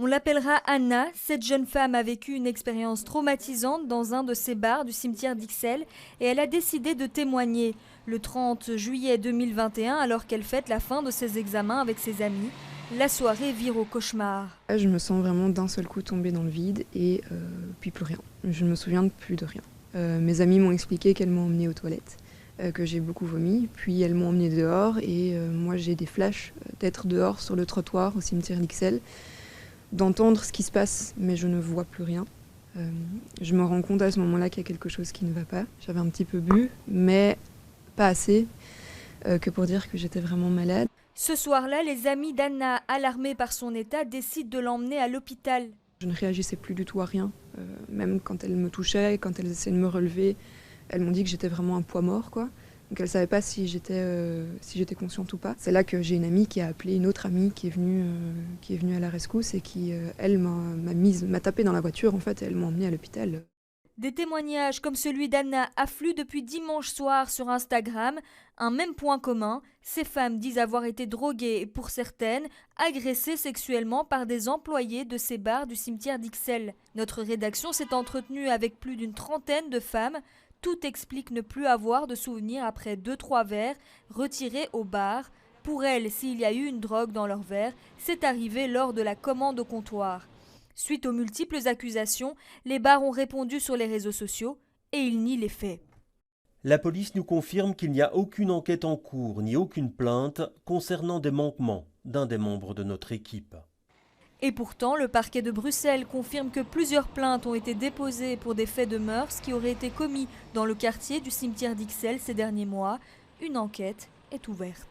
l'appellera Anna. Cette jeune femme a vécu une expérience traumatisante dans un de ces bars du cimetière d'Ixelles et elle a décidé de témoigner. Le 30 juillet 2021, alors qu'elle fête la fin de ses examens avec ses amis, la soirée vire au cauchemar. Je me sens vraiment d'un seul coup tombée dans le vide et puis plus rien. Je ne me souviens de plus de rien. Mes amis m'ont expliqué qu'elles m'ont emmenée aux toilettes, que j'ai beaucoup vomi, puis elles m'ont emmenée dehors et moi j'ai des flashs d'être dehors sur le trottoir au cimetière d'Ixelles, d'entendre ce qui se passe, mais je ne vois plus rien. Je me rends compte à ce moment-là qu'il y a quelque chose qui ne va pas. J'avais un petit peu bu, mais pas assez que pour dire que j'étais vraiment malade. Ce soir-là, les amis d'Anna, alarmés par son état, décident de l'emmener à l'hôpital. Je ne réagissais plus du tout à rien. Même quand elles me touchaient, quand elles essayaient de me relever, elles m'ont dit que j'étais vraiment un poids mort, quoi. Donc elles ne savaient pas si j'étais consciente ou pas. C'est là que j'ai une amie qui a appelé une autre amie qui est venue à la rescousse et qui, elle, m'a tapé dans la voiture, en fait, et elles m'ont emmenée à l'hôpital. Des témoignages comme celui d'Anna affluent depuis dimanche soir sur Instagram. Un même point commun, ces femmes disent avoir été droguées et pour certaines, agressées sexuellement par des employés de ces bars du cimetière d'Ixelles. Notre rédaction s'est entretenue avec plus d'une trentaine de femmes. Tout explique ne plus avoir de souvenirs après 2-3 verres retirés au bar. Pour elles, s'il y a eu une drogue dans leur verre, c'est arrivé lors de la commande au comptoir. Suite aux multiples accusations, les bars ont répondu sur les réseaux sociaux et ils nient les faits. La police nous confirme qu'il n'y a aucune enquête en cours ni aucune plainte concernant des manquements d'un des membres de notre équipe. Et pourtant, le parquet de Bruxelles confirme que plusieurs plaintes ont été déposées pour des faits de mœurs qui auraient été commis dans le quartier du cimetière d'Ixelles ces derniers mois. Une enquête est ouverte.